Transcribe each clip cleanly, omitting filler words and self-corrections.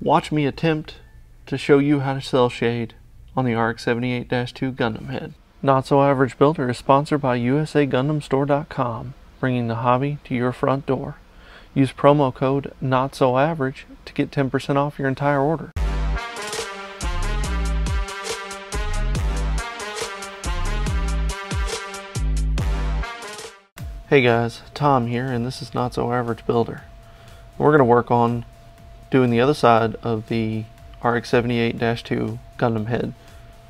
Watch me attempt to show you how to cel shade on the RX78-2 Gundam head. Not So Average Builder is sponsored by usagundamstore.com, bringing the hobby to your front door. Use promo code NOTSOAVERAGE to get 10% off your entire order. Hey guys, Tom here, and this is Not So Average Builder. We're going to work on doing the other side of the RX78-2 Gundam head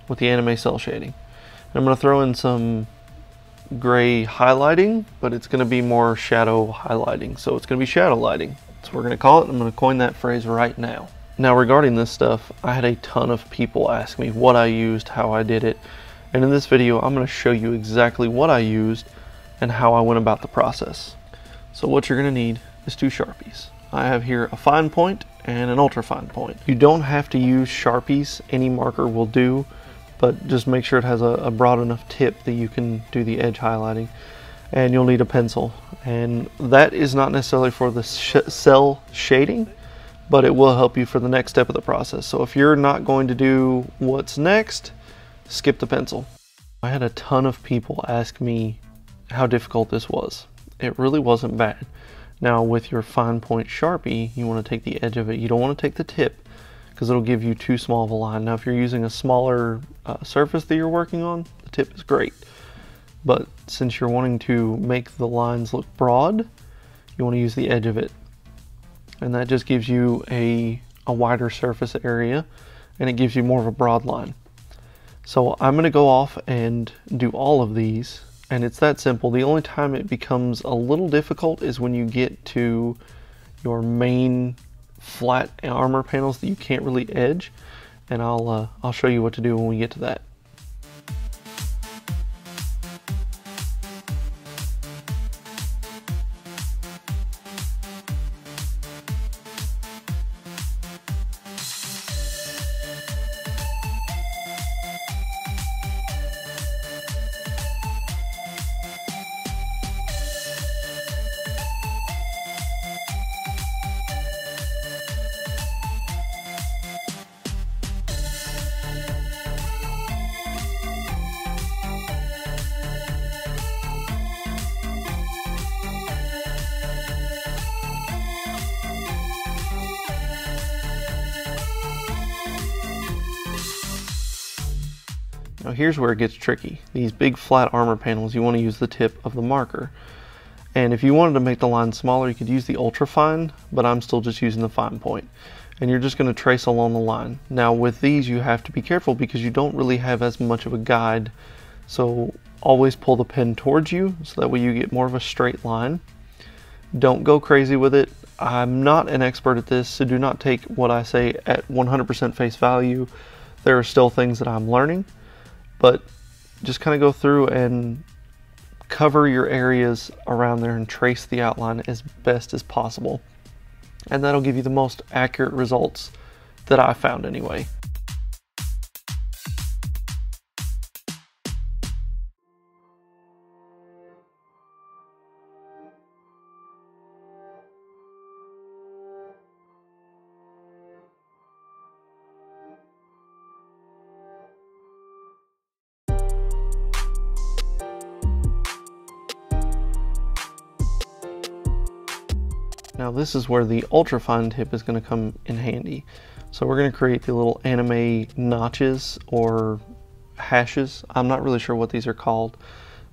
with the anime cel shading. And I'm going to throw in some gray highlighting, but it's going to be more shadow highlighting, so it's going to be shadow lighting. So we're going to call it, and I'm going to coin that phrase right now. Now regarding this stuff, I had a ton of people ask me what I used, how I did it, and in this video I'm going to show you exactly what I used and how I went about the process. So what you're going to need is two Sharpies. I have here a fine point and an ultra fine point. You don't have to use Sharpies, any marker will do, but just make sure it has a broad enough tip that you can do the edge highlighting. And you'll need a pencil, and that is not necessarily for the cel shading, but it will help you for the next step of the process. So if you're not going to do what's next, skip the pencil. I had a ton of people ask me how difficult this was. It really wasn't bad. Now with your fine point Sharpie, you want to take the edge of it. You don't want to take the tip because it'll give you too small of a line. Now if you're using a smaller surface that you're working on, the tip is great. But since you're wanting to make the lines look broad, you want to use the edge of it. And that just gives you a wider surface area, and it gives you more of a broad line. So I'm going to go off and do all of these. And it's that simple. The only time it becomes a little difficult is when you get to your main flat armor panels that you can't really edge. And I'll show you what to do when we get to that. Now here's where it gets tricky. These big flat armor panels, you want to use the tip of the marker. And if you wanted to make the line smaller, you could use the ultra fine, but I'm still just using the fine point. And you're just going to trace along the line. Now with these you have to be careful because you don't really have as much of a guide. So always pull the pen towards you so that way you get more of a straight line. Don't go crazy with it. I'm not an expert at this, so do not take what I say at 100% face value. There are still things that I'm learning. But just kind of go through and cover your areas around there and trace the outline as best as possible. And that'll give you the most accurate results that I found anyway. Now this is where the ultra fine tip is going to come in handy. So we're going to create the little anime notches or hashes. I'm not really sure what these are called,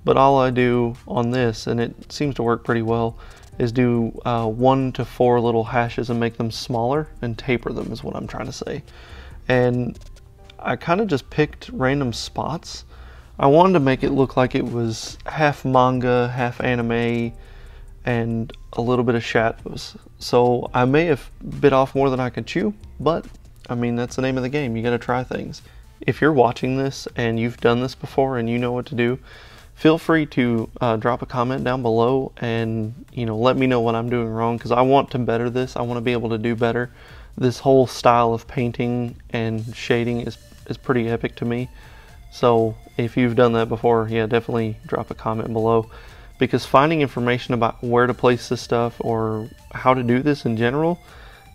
but all I do on this, and it seems to work pretty well, is do 1 to 4 little hashes and make them smaller and taper them is what I'm trying to say. And I kind of just picked random spots. I wanted to make it look like it was half manga, half anime, and a little bit of shadows. So I may have bit off more than I could chew, but I mean, that's the name of the game. You got to try things. If you're watching this and you've done this before and you know what to do, feel free to drop a comment down below and let me know what I'm doing wrong, because I want to better this. I want to be able to do better. This whole style of painting and shading is pretty epic to me. So if you've done that before, yeah, definitely drop a comment below, because finding information about where to place this stuff or how to do this in general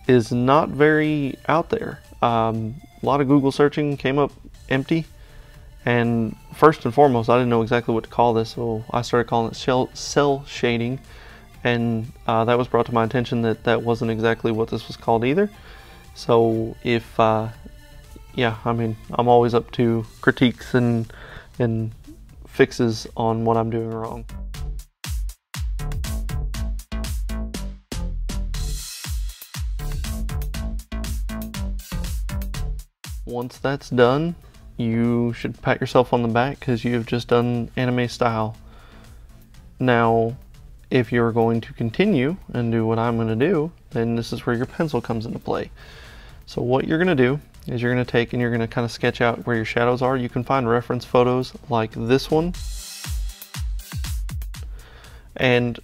is not very out there. A lot of Google searching came up empty, and first and foremost, I didn't know exactly what to call this, so I started calling it cell shading, and that was brought to my attention that that wasn't exactly what this was called either. So if yeah, I mean, I'm always up to critiques and fixes on what I'm doing wrong. Once that's done, you should pat yourself on the back because you have just done anime style. Now, if you're going to continue and do what I'm going to do, then this is where your pencil comes into play. So what you're going to do is you're going to take and you're going to kind of sketch out where your shadows are. You can find reference photos like this one. And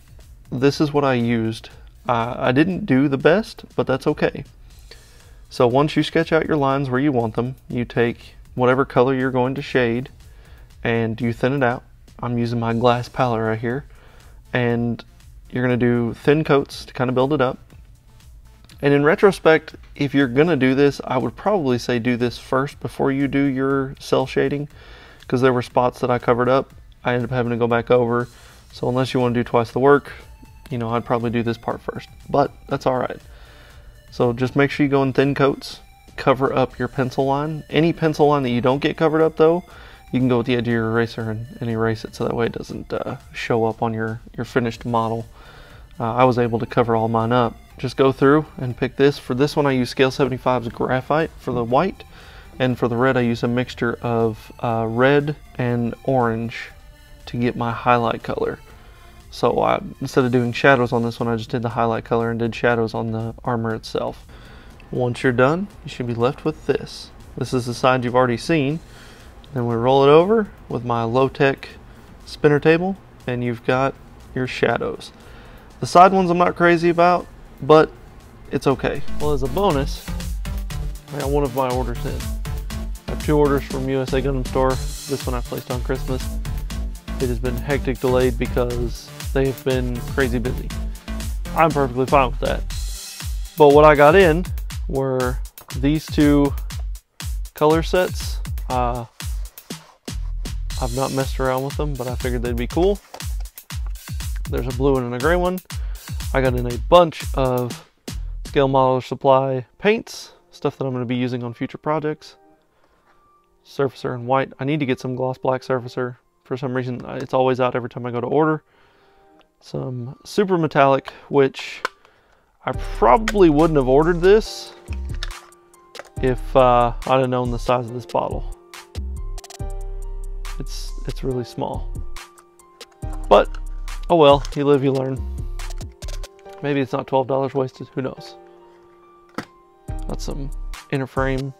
this is what I used. I didn't do the best, but that's okay. So once you sketch out your lines where you want them, you take whatever color you're going to shade and you thin it out. I'm using my glass palette right here. And you're going to do thin coats to kind of build it up. And in retrospect, if you're going to do this, I would probably say do this first before you do your cell shading, because there were spots that I covered up. I ended up having to go back over. So unless you want to do twice the work, you know, I'd probably do this part first, but that's all right. So just make sure you go in thin coats, cover up your pencil line. Any pencil line that you don't get covered up though, you can go with the edge of your eraser and erase it so that way it doesn't show up on your finished model. I was able to cover all mine up. Just go through and pick this. For this one I use Scale 75's graphite for the white, and for the red I use a mixture of red and orange to get my highlight color. So instead of doing shadows on this one, I just did the highlight color and did shadows on the armor itself. Once you're done, you should be left with this. This is the side you've already seen. Then we roll it over with my low-tech spinner table, and you've got your shadows. The side ones I'm not crazy about, but it's okay. Well, as a bonus, I got one of my orders in. I have 2 orders from USA Gundam Store. This one I placed on Christmas. It has been hectic delayed because they have been crazy busy. I'm perfectly fine with that. But what I got in were these 2 color sets. I've not messed around with them, but I figured they'd be cool. There's a blue one and a gray one. I got in a bunch of Scale Modeler Supply paints, stuff that I'm going to be using on future projects. Surfacer in white. I need to get some gloss black surfacer. For some reason, it's always out every time I go to order. Some super metallic, which I probably wouldn't have ordered this if I'd have known the size of this bottle. It's really small. But, oh well, you live, you learn. Maybe it's not $12 wasted, who knows. Got some inner frame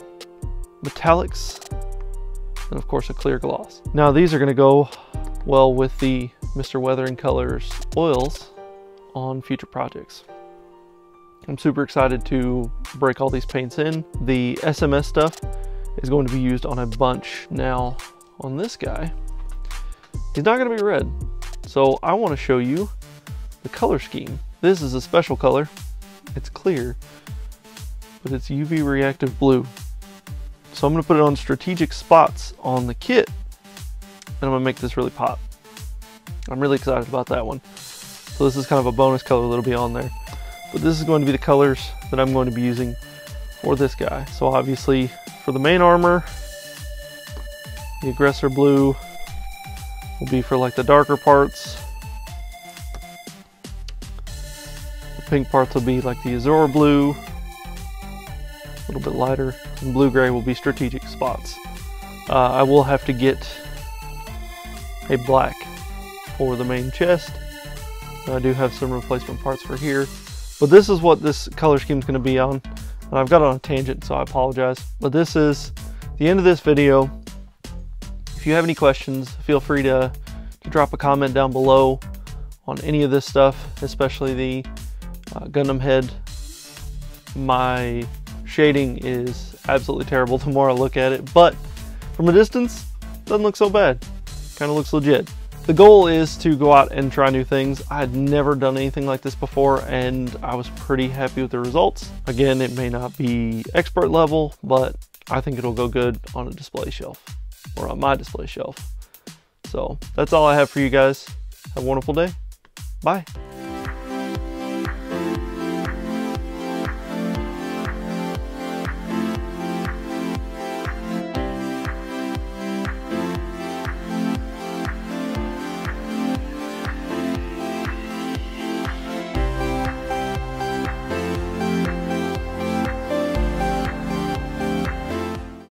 metallics, and of course a clear gloss. Now these are going to go well with the Mr. Weathering Colors oils on future projects. I'm super excited to break all these paints in. The SMS stuff is going to be used on a bunch. Now on this guy, he's not going to be red, so I want to show you the color scheme. This is a special color. It's clear, but it's UV reactive blue. So I'm going to put it on strategic spots on the kit, and I'm going to make this really pop. I'm really excited about that one. So this is kind of a bonus color that'll be on there. But this is going to be the colors that I'm going to be using for this guy. So obviously for the main armor, the aggressor blue will be for like the darker parts. The pink parts will be like the Azure blue, a little bit lighter, and blue-gray will be strategic spots. I will have to get a black for the main chest. I do have some replacement parts for here, but this is what this color scheme is going to be on. And I've got it on a tangent, so I apologize. But this is the end of this video. If you have any questions, feel free to drop a comment down below on any of this stuff, especially the Gundam head. My shading is absolutely terrible the more I look at it, but from a distance, doesn't look so bad. Kind of looks legit. The goal is to go out and try new things. I had never done anything like this before, and I was pretty happy with the results. Again, it may not be expert level, but I think it'll go good on a display shelf, or on my display shelf. So that's all I have for you guys. Have a wonderful day. Bye.